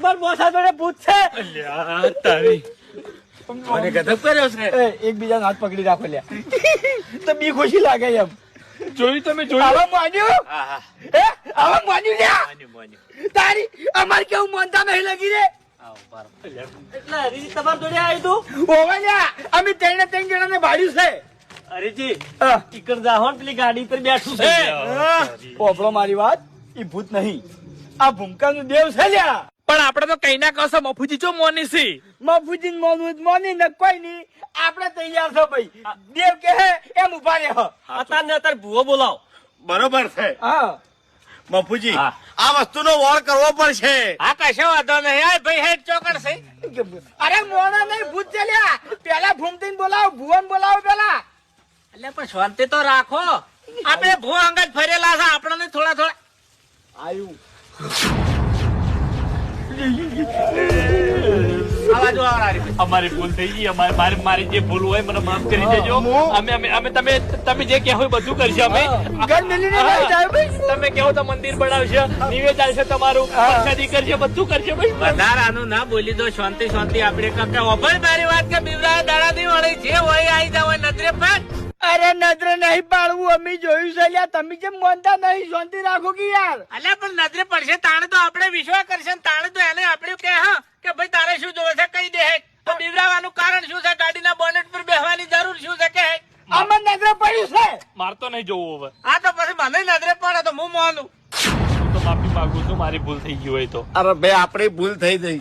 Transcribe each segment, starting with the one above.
માર મોસા જોડે ભૂત છે. અલ્યા તારી મને ગધપ કર્યો છે. એકબીજાનો હાથ પકડી રાખો લ્યા. તો બી ખુશી લાગે એમ. જોયું તમે જોયું? આવા માન્યું હા હા આવા માન્યું લ્યા. માન્યું. તારી અમાર કેવું માનતા નહીં લગી રે. આવો બાર. એટલે હરીજી તમાર જોડે આવી તું ઓવે લ્યા. અમે ત્રણ જણાને ભાડ્યું છે. હરીજી ઈકર જાહોન પેલી ગાડી પર બેઠું છે. પોપડો મારી વાત ઈ ભૂત નહીં આ ભૂમકાનું દેવ છે લ્યા. પણ આપણે તો કઈ ના કહો મફુજી ચો મોની છે. મફુજી મોની ને કોઈ નહીં આપણે તૈયાર છો ભાઈ. દેવ કે એમ ઉભા રહે. અત્યારે ભૂવો બોલાવો. બરોબર છે હા મફુજી, આ વસ્તુનો વોર કરવો પડશે. હા કશો વાંધો નહીં. આ ભાઈ હેડ ચોકડ છે. અરે મોણા નહીં ભૂત છે લ્યા. પેલા ભૂમતીને બોલાવો ભુવન બોલાવો પેલા. એટલે પણ શાંતિ તો રાખો. આપણે ભૂ અંગત ફરેલા છે આપણને થોડા થોડા આયુ અમારી ભૂલ થઈ ગઈ. મારી જે ભૂલ હોય મને માફ કરી દેજો. અમે તમે જે કહો બધું કરશે. અમે ઘર મેલીને નહીં જાય ભાઈ. તમે કહો તો મંદિર બનાવશે, નિવેદ આવશે તમારું, પ્રસાદી કરશે, બધું કરશે ભાઈ. વધારાનું ના બોલી દો. શાંતિ શાંતિ આપણે કાકા ઓભળ મારી વાત કે બીવરા દાડા ની વળી જે હોય આવી જાવ નજરે પાક. અરે નજરે નહીં પાડવું અમે જોયું છે લ્યા. તમે જેમ માનતા નહીં શાંતિ રાખો કે યાર. અલ્યા પણ નજરે પડશે તાણે તો આપણે વિશ્વાસ કરશે તાણે તો એને આપણે કે હા કે ભાઈ તારે શું જોવે છે કહી દે. તો બીવરાવાનું કારણ શું છે? ગાડીના બોનેટ પર બેસવાની જરૂર શું છે કે આમાં નજરે પડ્યું છે. મારતો નહીં જોવું હવે. હા તો પછી મને નજરે પડે તો હું માનું. તો માફી માંગુ છું મારી ભૂલ થઈ ગઈ હોય તો. અરે ભાઈ આપણી ભૂલ થઈ ગઈ.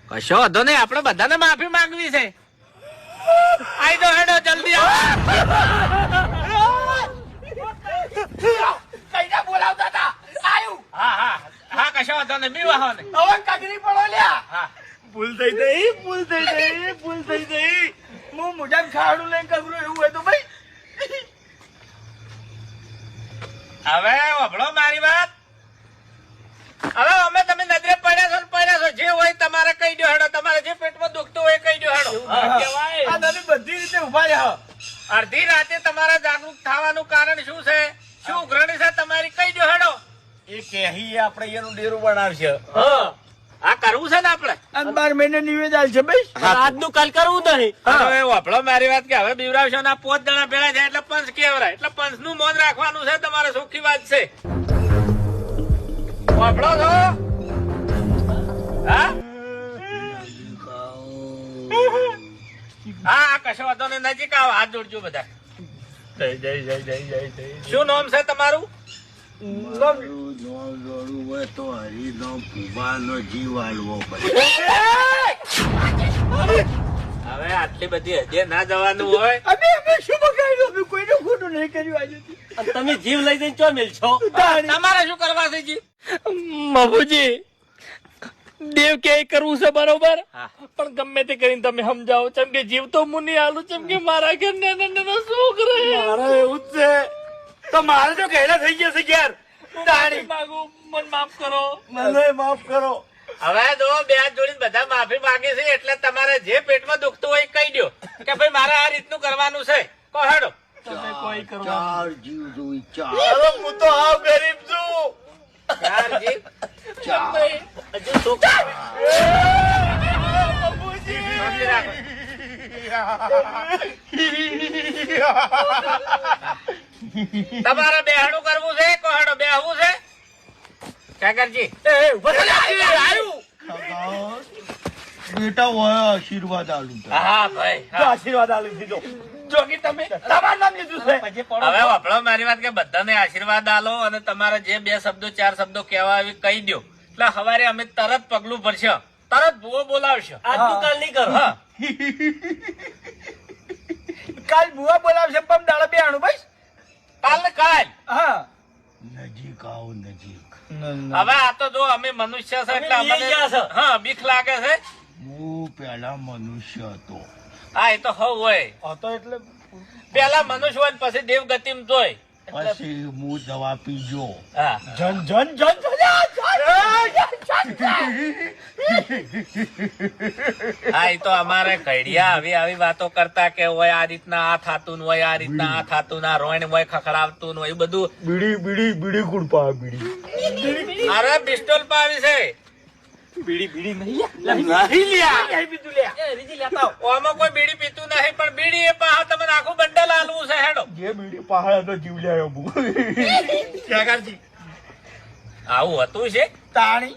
કશો વાંધો નહીં. આપણે બધાને માફી માંગવી છે. આઈ દો હેડો જલ્દી કઈના બોલાવતા હતા આયુ. હા હા હા કશો વાંધો નહીં. બી વાહો નહીં. હવે કાગરી પડો લ્યા. હા ભૂલ થઈ ગઈ ભૂલ થઈ ગઈ ભૂલ થઈ ગઈ. હું મોઢામાં ખાડું લઈને કગરું એવું હોય તો ભાઈ. હવે વભળો મારી વાત. હવે અમે તમે નજરે પડ્યા છો જે હોય તમારે કહી દો હેડો. તમારે જે પેટમાં દુખતું હોય કહી દો હેડો. આ તમે બધી રીતે ઉભા રહ્યા. અડધી રાતે તમારે જાગૃત થવાનું કારણ શું છે? શું ઉઘરણી છે તમારી કહી દો હેડો. એ કહી આપણે એનું ડેરું બનાવશે. આ કરવું છે ને આપણે. અને 12 મહિને નિવેદન છે ભાઈ. આજનું કાલ કરવું નહીં. હવે વભળો મારી વાત કે હવે બીવરાવશો ને 5 જણા ભેળા જાય એટલે પંચ કેવરાય. એટલે પંચ નું મોન રાખવાનું છે તમારે. સુખી વાત છે. વભળો છો? હા હા કશો વાંધો નહીં. નજીક આવો. હાથ જોડજો બધા. શું નામ છે તમારું? હવે આટલી બધી હજે ના જવાનું હોય. અમે શું બગાડ્યું? અમે કોઈને ખોટું નહીં કર્યું આજે. અને તમે જીવ લઈ જઈને ચો મિલશો. તમારે શું કરવા છે જી? મફુજી દેવ કે કરવું છે બરોબર, હા. પણ ગમે તે કરીને તમે સમજાવો. ચમ કે જીવ તો મુની આલું. ચમ કે મારા ઘર નાના છોકરા. મારે એવું જ છે તો મારે તો ઘેડા થઈ ગયા છે યાર. માફી માંગુ, મને માફ કરો. મને માફ કરો. હવે જો બે હાથ જોડીને બધા માફી માંગે છે એટલે તમારે જે પેટમાં દુખતું હોય એ કહી દો કે ભાઈ મારે આ રીતનું કરવાનું છે. કહો હેડો. તમે કોઈ કરો. ચાર જીવ જોઈ ચાર. અરે હું તો હાવ ગરીબ છું. ચાર જીવ. હજુ છોકરા શાંતિ રાખો. તમારે બેહણું કરવું છે? કહો હેડો. બેહવું છે કાકરજી? બેટા હોય આશીર્વાદ આલું. હા ભાઈ તો આશીર્વાદ આલી દીધો. જોગી તમે તમારું નામ લીધું છે. હવે વાપરો મારી વાત કે બધાને આશીર્વાદ આલો અને તમારે જે 2 શબ્દો 4 શબ્દો કહેવા આવી કહી દો. એટલે સવારે અમે તરત પગલું ભરશે. તરત ભૂવો બોલાવશો. આજનું કાલ નહીં કરો. હા કાલ બુઆ બોલાવશે. પમ દાડા બેહાણું ભાઈ. કાલ ને કાલ. હા નજીક આવો નજીક. હવે આ તો જો અમે મનુષ્ય છે એટલે અમે લઈ ગયા અમને છે. હા બીક લાગે છે. હું પેલા મનુષ્ય હતો. હા એ તો હોય. હતો એટલે પેલા મનુષ્ય હોય ને પછી દેવગતિમ જોય. પછી હું દવા પીજો. હા જન જન જન હા એ તો અમારે ઘડિયા આવી વાતો કરતા કે હોય આ રીતના આ થાતું હોય, આ રીતના આ થાતું, ના રોઈન હોય ખખડાવતું હોય એ બધું. બીડી બીડી બીડી કુડ પા બીડી. અરે પિસ્ટોલ પાવી છે. બીડી નહીં લ્યા નહીં પીતું લ્યા એ રીજી લેતા આવો. આમાં કોઈ બીડી પીતું નહીં પણ બીડી એ પાહા તમને આખું બંડલ આલવું છે હેડો જે બીડી પહાડ તો જીવ લ્યા હું ખેગારજી આવું હતું છે તાણી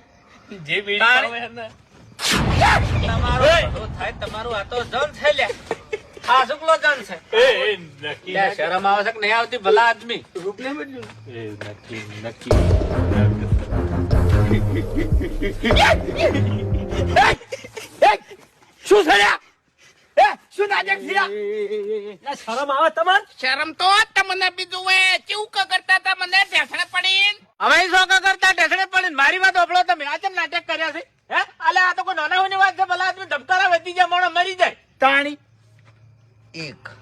જે બીડી પાવે ને તમારું બધું થાય તમારું આ તો જન છે લ્યા આ શુક્લો જન છે એ નક્કી લ્યા, શરમ આવે છે કે નહીં આવતી ભલા આદમી રૂપને બદલ્યું એ નક્કી શું થયા શું નાટક થયા લા, શરમ આવે તમાર? શરમ તો તમને બીજું હોય કેવું કરતા હતા મને ઢેસણે પડી હવે શોકા કરતા ઢેસણે પડીને મારી વાત ઓપડો તમે આ કેમ નાટક કર્યા છે હે અલે આ તો કોઈ નાના હોની વાત છે ભલા આદમી ધબકારા વધી જાય મોણો મરી જાય તાણી 1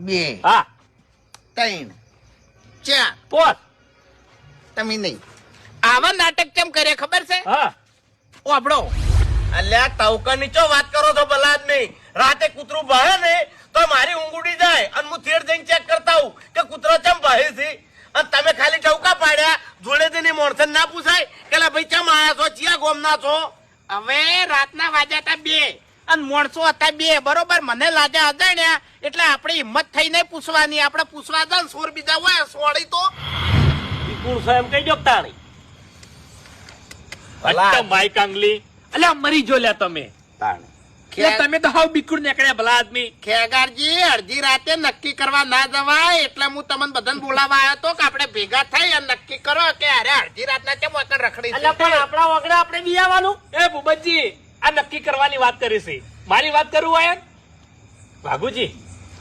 2 હા 3 4 પોત તમે નહીં આવા નાટક કેમ કરે ખબર છે હા ઓબડો અલ્યા ટવકા નીચો વાત કરો છો ભલા આદમી રાતે કૂતરું ભાહે ને તો મારી ઊંઘ ઉડી જાય અને હું થેર જઈને ચેક કરતા હું કે કૂતરો ચમ ભાહે છે અને તમે ખાલી ટવકા પાડ્યા જોડે તેની મોણસન ના પૂછાય કે લા ભાઈ ચમ આયા છો ચિયા ગોમના છો હવે રાતના વાગ્યા હતા 2 અને માણસો હતા 2 બરોબર મને લાજા અજાણ્યા એટલે આપણે હિંમત થઈને પૂછવાની આપણે પૂછવા જાય સોર બીજા હોય સોળી તો ઈ કોણ છે એમ કહી દો તાણી. અટ્ટા માઈ કાંગલી અલ્યા મરી જો લ્યા તમે એટલે તમે તો હાવ બિકુડ નીકળ્યા ભલા આદમી ખેગારજી અડધી રાતે નક્કી કરવા ના જવાય એટલે હું તમને બધાને બોલાવા આવ્યો તો કે આપણે ભેગા થઈ અને નક્કી કરો કે અરે અડધી રાતના કેમ વખત રખડી અલા, પણ આપણા વગડા આપણે બી આવવાનું. એ ભૂપતજી આ નક્કી કરવાની વાત કરી છે મારી વાત કરું આયન ભાગુજી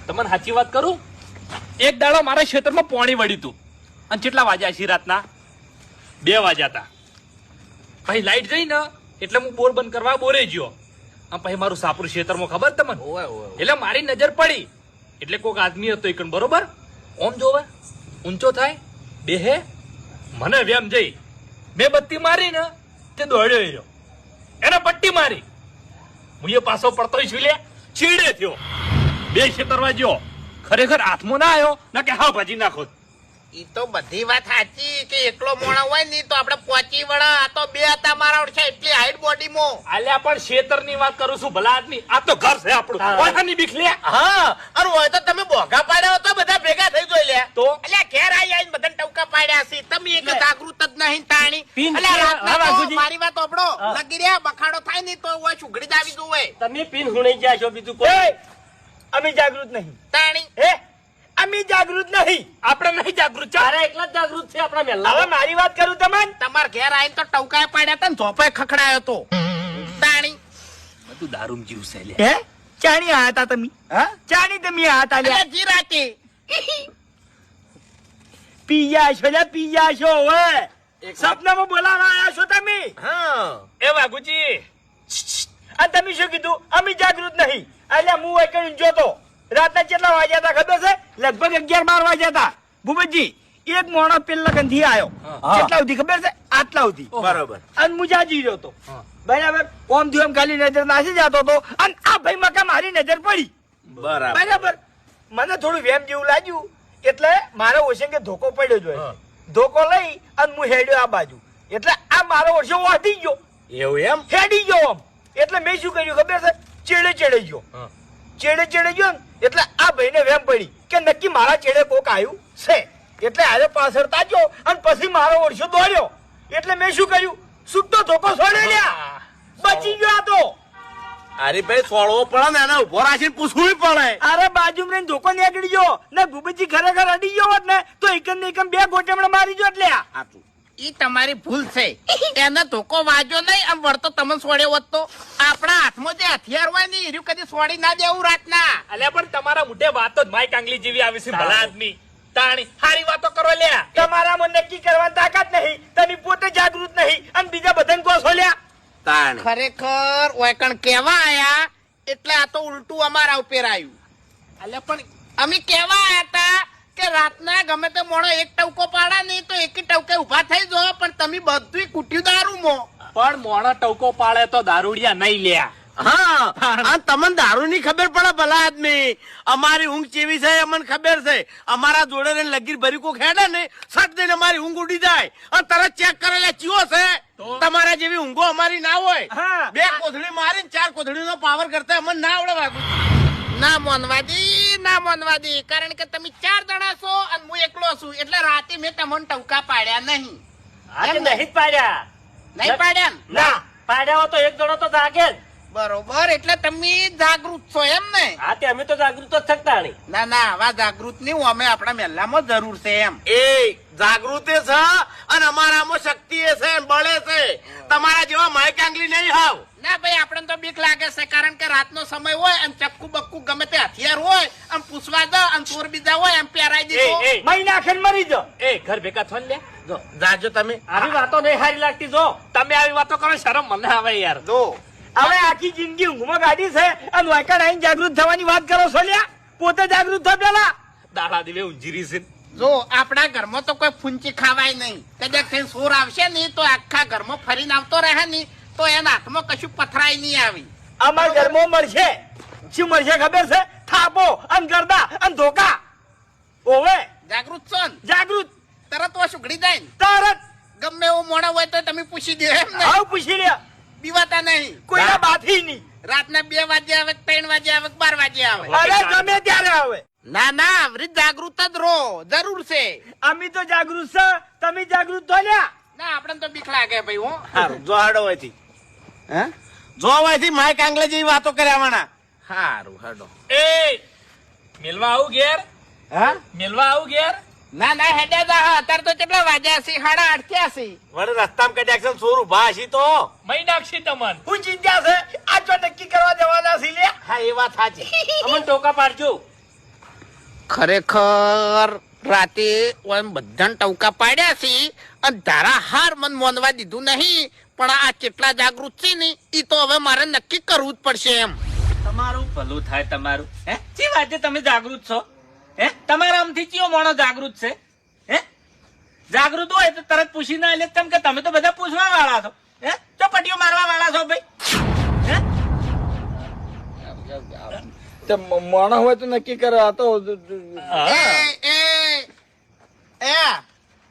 તમને સાચી વાત કરું એક દાડો મારા ક્ષેત્રમાં પોણી વળ્યું તું અને કેટલા વાગ્યા છે રાતના 2 વાગ્યા હતા પછી લાઈટ જઈ ને એટલે હું બોર બંધ કરવા બોરે ગયો અને પછી મારું સાપુર ક્ષેત્રમાં ખબર તમને એટલે મારી નજર પડી એટલે કોઈક આદમી હતો એકણ બરોબર ઓમ જોવે ઊંચો થાય બેહે મને વેમ જઈ મેં બત્તી મારી ને તે દોડ્યો રહ્યો એને પટ્ટી મારી હું એ પાછો પડતો છું લે ચીડે થયો 2 ક્ષેત્રમાં ગયો ખરેખર હાથમાં ના આવ્યો ના કે હા ભાજી નાખો ઈ તો બધી વાત સાચી કે એકલો મોણા હોય ને તો આપણે પહોંચી વળા આ તો 2 હતા મારા ઓળખે એટલી હાઈટ બોડી માં આલ્યા પણ ક્ષેત્રની વાત કરું છું ભલા આદમી આ તો ઘર છે આપણું ઓળખાની બીક લે હા અને હોય તો તમે બોઘા પાડ્યા હો તો બધા ભેગા થઈ જોઈ લ્યા તો અલ્યા ઘેર આવીને બધાને ટવકા પાડ્યા છે તમે એક જાગૃત જ નહીં તાણી પીન અલ્યા છે, રાતના હા, તો વાઘુજી. મારી વાત ઓબડો લગી રહ્યા બખાડો થાય ને તો હોય સુગડી જ આવી જોવે તમે પીન હુણાઈ ગયા છો બીજું કોઈ. એ અમે જાગૃત નહીં તાણી હે અમે જાગૃત નહીં આપણે નહીં જાગૃત ચાલ તારા એકલા જ જાગૃત છે આપણા મહેલા. હવે મારી વાત કરું તમને તમાર ઘેર આવીને તો ટવકા પાડ્યા હતા ને ઝોપે ખખડાયો તો તાણી બધું દારૂમ જીવ છે લે હે ચાણી આયા તા તમે હા ચાણી તમે આયા તા લ્યા અલ્યા જી રાતે પીયા છો લ્યા પીયા છો હવે સપનામાં બોલાવા આયા છો તમે હા એ વાઘુજી અને તમે શું કીધું અમે જાગૃત નહીં એટલે હું એકણ જોતો રાતના કેટલા વાગ્યા હતા ખબર છે લગભગ 11-12 વાગ્યા હતા ભૂપતજી એક મોણો પેલા ગંધી આવ્યો કેટલા સુધી ખબર છે આટલા સુધી બરોબર અને હું જાજી રહ્યો હતો બરાબર ઓમ ધ્યોમ ખાલી નજર નાસી જતો હતો અને આ ભાઈ મકા મારી નજર પડી બરાબર બરાબર મને થોડું વેમ જેવું લાગ્યું એટલે મારે ઓશંગે ધોકો પડ્યો જોઈએ ધોકો લઈ અને હું હેડ્યો આ બાજુ એટલે આ મારો ઓછો વાટી ગયો એવું એમ હેડી ગયો આમ એટલે મેં શું કર્યું ખબર છે ચેડે ગયો ચેડે ગયો ને એટલે આ ભાઈને વેમ પડી કે નક્કી મારા ચેડે કોક આવ્યું છે એટલે આજે પાછળ તાક્યો અને પછી મારો ઓરસો દોડ્યો એટલે મેં શું કર્યું સુટ્ટો ધોકો છોડી લ્યા બચી ગયો આ તો અરે ભાઈ સોળવો પડે ને એને ઉભો રાખીને પૂછવું પડે અરે બાજુમાં રહીને ધોકો નીકળી ગયો ને ભૂપતજી ખરેખર અડી ગયો હોત ને તો એકમ ને એકમ 2 ગોચમણા મારી ગયો એટલે ઈ તમારી ભૂલ છે એને ધોકો વાજો નહીં આમ વળતો તમે સોડ્યો હોત તો આપણા હાથમાં જે હથિયાર હોય ને એર્યું કદી સોડી ના દેવું રાતના અલ્યા પણ તમારા મોઢે વાતો જ માય કાંગલી જેવી આવી છે ભલા આદમી તાણી હારી વાતો કરો લ્યા તમારામાં નક્કી કરવાની તાકાત નહીં તમે પોતે જાગૃત નહીં અને બીજા બધાને કહો છો લ્યા તાણી ખરેખર ઓયકણ કેવા આયા એટલે આ તો ઉલટું અમારા ઉપર આવ્યું અલ્યા પણ અમે કેવા આયા હતા કે રાતના ગમે તે મોણો એક ટવકો પાડા નહીં તો એક ટવકે ઉભા થઈ જો પણ તમે બધું કુટ્યું દારૂ મો પણ મોણા ટવકો પાડે તો દારૂડિયા નહીં લ્યા હા અને તમને દારૂ ની ખબર પડે ભલા આદમી. અમારી ઊંઘ ચેવી છે એ અમને ખબર છે. અમારા જોડે ને લગીર ભરી કો ખેડે ને સટ દઈને અમારી ઊંઘ ઉડી જાય અને તરત ચેક કરેલા ચીવો છે. તમારા જેવી ઊંઘો અમારી ના હોય. હા. 2 કોથળી મારી 4 કોથળી નો પાવર કરતા અમને ના આવડે વાગુ. ના મોનવાદી ના મોનવાદી, કારણ કે તમે 4 જણા છો અને હું એકલો છું એટલે રાતે મેં તમને ટવકા પાડ્યા નહીં. આજે નહીં જ પાડ્યા. નહીં પાડ્યા ને? ના પાડ્યા હો તો એક જણો તો જાગે જ. બરોબર, એટલે તમે જાગૃત છો એમ ને? હા તે અમે તો જાગૃત જ થકતા નહીં. ના ના, આવા જાગૃત નહીં, અમે આપણા મહેલામાં જરૂર છે એમ. એ જાગૃતિ છે અને અમારામાં શક્તિ છે બળે છે. તમારા જેવા માઇક આંગલી નહીં હાવ. ના ભાઈ, આપણને તો બીક લાગે છે, કારણ કે રાતનો સમય હોય અને ચક્કુ બક્કુ ગમે તે હથિયાર હોય આમ પૂછવા દો અને ચોર બીજા હોય એમ પહેરાઈ દીધો. મહી નાખીને મરી જાઓ. એ ઘર ભેગા થો ને લે. જો જાજો તમે. આવી વાતો નહીં સારી લાગતી. જો તમે આવી વાતો કરો શરમ મને આવે યાર. જો હવે આખી જિંદગી ઊંઘમાં ગાડી છે અને વાયકાડ આઈને જાગૃત થવાની વાત કરો છો લ્યા. પોતે જાગૃત થો પેલા. દાડા દિલે ઊંઝીરી છે. જો આપણા ઘરમાં તો કોઈ ફૂંચી ખાવાય નહીં. કદાચ કઈ સોર આવશે નહીં તો આખા ઘરમાં ફરીને આવતો રહે નહીં તો એના હાથમાં કશું પથરાય નહીં આવી. અમારા ઘરમાં મળશે. શું મળશે ખબર છે? થાપો અને ગરદા અને ધોકા. ઓવે જાગૃત છો ને? જાગૃત તરત વા સુગડી જાય ને. તરત ગમે એવું મોડા હોય તો તમે પૂછી દો એમ ને? આવ પૂછી લ્યા. બીવાતા નહીં. કોઈના બાથી નહીં. રાતના 2 વાગે આવે, 3 વાગે આવે, 12 વાગે આવે. અરે ગમે ત્યારે આવે. ના ના, આવરી જાગૃત જ રહો, જરૂર છે. અમે તો જાગૃત છે, તમે જાગૃત થો લ્યા. ના, આપણને તો બીક લાગે ભાઈ. હું હારું જો હાડો હોયથી. હે જો હોયથી માઇક આંગલે જેવી વાતો કર્યાવાના. હારું હાડો. એ મેલવા આવું ઘેર. હા મેલવા આવું ઘેર. ના ના, હેડ્યા જા. અત્યારે તો કેટલા વાગ્યા છે? 8:30 થયા છે. વડે રસ્તામાં કદાચ એકદમ સોર ઉભા હશી તો. મહી નાખશી તમને. હું ચિંતા છે? આ જો નક્કી કરવા દેવાના છે લ્યા. હા એ વાત સાચી. અમને ટોકા પાડજો. ખરેખર રાતે બધાને ટવકા પાડ્યા છે અને ધારા હાર મન મોનવા દીધું નહીં, પણ આ કેટલા જાગૃત છે ને એ તો હવે મારે નક્કી કરવું જ પડશે એમ. તમારું ભલું થાય તમારું. હે શી વાતે તમે જાગૃત છો? હે તમારા આમથી કયો માણસ જાગૃત છે? હે જાગૃત હોય તો તરત પૂછી ના લે. કેમ કે તમે તો બધા પૂછવા વાળા છો. હે ચોપટીઓ મારવા વાળા છો ભાઈ. હે મોણા હોય તો નક્કી કરવા તો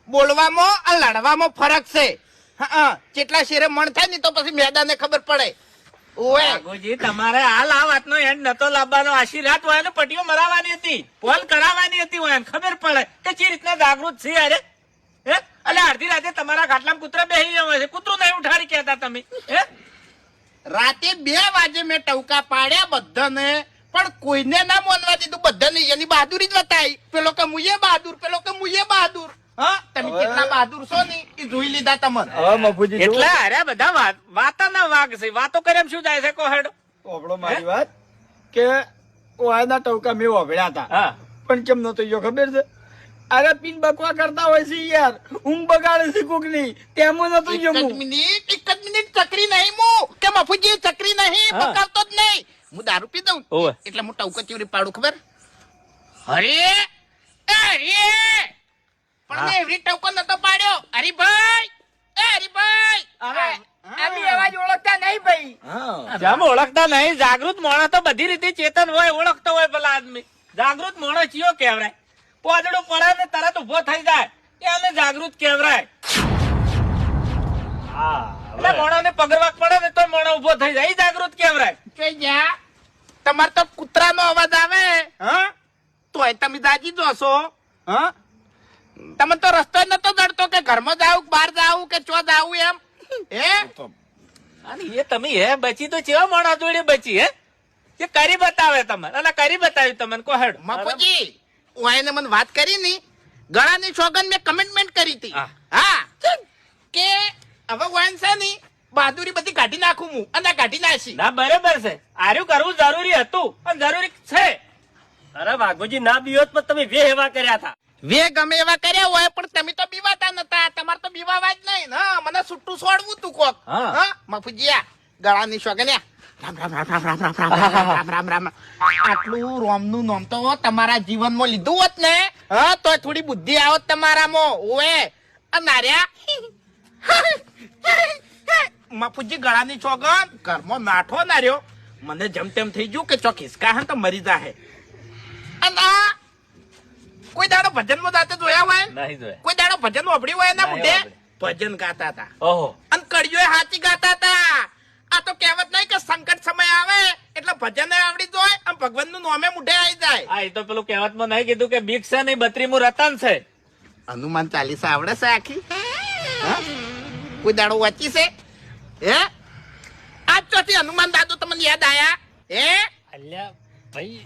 બોલવામાં અને લડવામાં ફરક છે. હા, જેટલા શેરે મણ થાય ને તો પછી મેદાને ખબર પડે. ઓએ ભાગોજી, તમારે હાલ આ વાતનો એન્ડ નતો લાવવાનો. આશીર્વાદ હોય ને પટીઓ મરાવાની હતી, પોલ કરાવવાની હતી. હોય ખબર પડે કે જે રીતના જાગૃત છે. અરે હે એટલે અડધી રાતે તમારા ખાટલામાં કૂતરા બેસી જવા છે. કૂતરું નહીં ઉઠાડી કહેતા તમે. હે રાતે 2 વાગે મેં ટવકા પાડ્યા બધાને, પણ કોઈને ના માનવા દીધું. બધાને એની બહાદુરી જ બતાવી. પેલો કે મુયે બહાદુર, પેલો કે મુયે બહાદુર. હા, તમે કેટલા બહાદુર છો ને એ જોઈ લીધા તમને. હવે મફુજી એટલે અરે બધા વાતાના વાઘ છે. વાતો કરે શું જાય છે કોહેડ. ઓબળો મારી વાત કે ઓયના ટવકા મેં ઓભળ્યા હતા. હા પણ કેમ નતો યો ખબર છે? અરે પીન બકવા કરતા હોય છે યાર. ઊંઘ બગાડે છે કોક ની. તેમાં નતો એક યો જ મિનિટ ચકરી નહીં હું કે મફુજી ચકરી નહીં પકાવતો જ નહીં. હું દારૂ પી દઉં ઓવે. એટલે હું ટવકા ચીવડી પાડું ખબર. અરે પણ મેં એવરી ટવકો નતો પાડ્યો. હરીભાઈ, હરીભાઈ, અમે અવાજ ઓળખતા નહીં ભાઈ. જેમ ઓળખતા નહીં. જાગૃત માણસ તો બધી રીતે ચેતન હોય, ઓળખતો હોય પેલા આદમી. જાગૃત માણસ ચિયો કહેવાય? પોદડું પડે ને તરત ઉભો થઈ જાય એને જાગૃત કહેવાય. એટલે મોણો ને પગરવાક પડે ને તો મોણો ઉભો થઈ જાય, એ જાગૃત કહેવાય. જોઈ જા. તમારે તો કૂતરાનો અવાજ આવે હા તોય તમે દાજી જોશો. હા, તમે તો રસ્તો જ નતો દડતો કે ઘરમાં જાવ બહાર જાવ કે ચો જાવ એમ. હે અને એ તમે હે બચી તો કેવા મોણા જોડે બચી. હે એ કરી બતાવે તમને. અને કરી બતાવ્યું તમને કોહેડ. મફુજી, ઓયને મને વાત કરી ની ગળાની સોગન મેં કમિટમેન્ટ કરી હતી. હા. હા, કે હવે ઓયન છે ની બહાદુરી બધી કાઢી નાખું હું અને કાઢી નાખી. ના બરાબર છે. આર્યું કરવું જરૂરી હતું અને જરૂરી છે. અરે વાઘોજી, ના બીવત પણ તમે વે એવા કર્યા હતા. વે ગમે એવા કર્યા હોય પણ તમે તો બીવાતા નતા. તમારે તો બીવાવા જ નહીં. હા, મને છૂટું છોડવું તું કોક. હા. હા, મફુજીયા ગળાની સોગન્યા રામ રામ રામ રામ રામ રામ રામ રામ રામ રામ રામ. આટલું રોમનું નામ તો તમારા જીવનમાં લીધું હોત ને હા તો થોડી બુદ્ધિ આવત તમારામાં. ઓએ નાર્યા મફુજી ગળાની ચોગન ઘરમાં નાઠો ના રહ્યો મને જેમ તેમ થઈ ગયું કે ચોક હિસકા હે તો મરી જાહે. અને આ કોઈ દાડો ભજનમાં જાતે જોયા હોય નહીં જોયા. કોઈ દાડો ભજન વાપર્યું હોય ના નહીં બુઢે વાપર્યું. ભજન ગાતા હતા ઓહો અને કડીઓ હાથી ગાતા હતા. આ તો કહેવત નહીં કે સંકટ સમય આવે એટલે ભજન આવડી જાય અને ભગવાન નું નોમે મુઢે આવી જાય. આ એ તો પેલું કહેવતમાં નહીં કીધું કે બીક છે નહીં 32મું રતન છે. હનુમાન ચાલીસા આવડે છે આખી? હા? કોઈ દાડો વાંચી છે હે? આજ ચોથી હનુમાન દાદુ તમને યાદ આયા હે? અલ્યા ભાઈ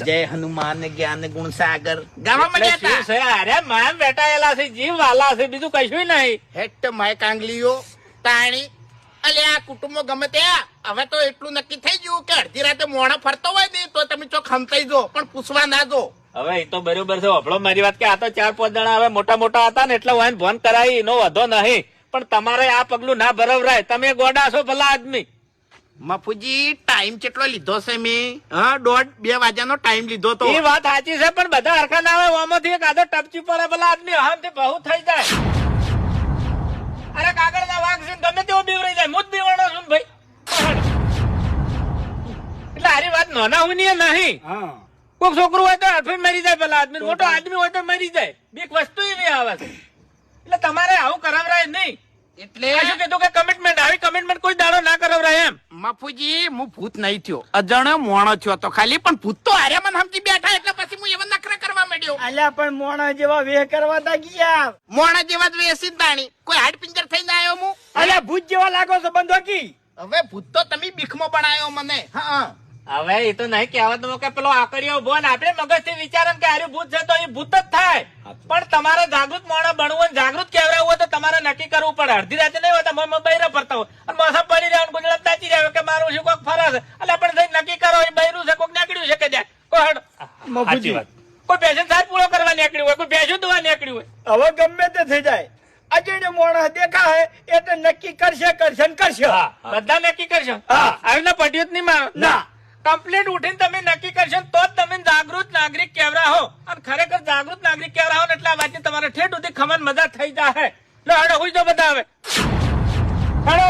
જય હનુમાન જ્ઞાન ગુણ સાગર ગાવા એટલે માંડ્યા શું છે? અરે માન બેટાયેલા છે, જીવ વાલા છે, બીજું કશું નહીં. હેટ માય કાંગલીઓ તાણી. અલે આ કુટુંબો ગમે ત્યાં હવે તો એટલું નક્કી થઈ ગયું કે અડધી રાતે મોણા ફરતો હોય ને તો તમે ચોક ખમતાઈ જો પણ પૂછવા ના જો. હવે એ તો બરોબર છે. હોભળો મારી વાત કે આ તો 4-5 જણા હવે મોટા મોટા હતા ને એટલે હું ફોન કરાવી એનો વધો નહીં, પણ તમારે આ પગલું ના ભરવરાય. તમે ગોડા છો ભલા આદમી. મફુજી ટાઈમ કેટલો લીધો છે મેં? હા 1:30-2 વાગ્યાનો ટાઈમ લીધો તો. એ વાત સાચી છે, પણ બધા હરખા ના આવે. આમાંથી એક આદો ટપચી પડે ભલા આદમી હમથી બહુ થઈ જાય. અરે કાગળ ના વાઘ છે ને ગમે તેવો બીવરાઈ જાય. હું જ બીવાણો છું ને ભાઈ. એટલે આરી વાત નાના હું નહીં. હા કોઈક છોકરું હોય તો હડફીને મરી જાય ભલા આદમી, મોટો આદમી હોય તો મરી જાય. બીક વસ્તુ એવી આવે છે. એટલે તમારે આવું કરાવરાય નહીં. એટલે આ શું કીધું કે કમિટમેન્ટ, આવી કમિટમેન્ટ કોઈ દાડો ના કરાવરાય એમ. મફુજી હું ભૂત નહીં થયો, અજાણ્યો મોણો થયો તો ખાલી, પણ ભૂત તો હારે મને સમજી બેઠા એટલે પછી હું એવા નખરા કરવા માંડ્યો. અલ્યા પણ મોણા જેવા વેહ કરવા તા ગયા. મોણા જેવા જ વેસી દાણી કોઈ હાડ પિંજર થઈને આવ્યો હું? અલ્યા ભૂત જેવા લાગો છો બંધો કી. હવે ભૂત તો તમે બીખમાં બનાવ્યો મને. હા હવે એ તો નહીં કહેવાતું કે પેલો આકડીઓ ઉભો ને આપણે મગજથી વિચારે કે આર્યું ભૂત છે તો એ ભૂત જ થાય. પણ તમારે જાગૃત માણસ બનવું હોય, જાગૃત કહેવરાવું હોય તો તમારે નક્કી કરવું પડે. અડધી રાતે નહીં હોય તો મમ્મી બૈરા ફરતા હોય અને મોસમ પડી રહ્યા ગુજરાત તાચી રહ્યા કે મારું શું કોઈક ફરે છે. એટલે આપણે નક્કી કરો એ બૈરું છે કોઈક નીકળ્યું છે કે જાય કોઈ મફુજી કોઈ પેશન સાર પૂરો કરવા નીકળ્યું હોય, કોઈ પેશન દોવા નીકળ્યું હોય. હવે ગમે તે થઈ જાય અજયને મોણા દેખા હે એટલે નક્કી કરશે ને કરશે. બધા નક્કી કરશો. હા. આવીને પટ્યું જ નહીં મારો ના. કમ્પ્લીટ ઉઠીને તમે નક્કી કરશો તો જ તમે જાગૃત નાગરિક કહેવરા હો. અને ખરેખર જાગૃત નાગરિક કહેવરા હો ને એટલે આ વાતની તમારે ઠેઠ સુધી ખબર મજા થઈ જાય. લો હડો હુઈ જો બધા હવે. હડો.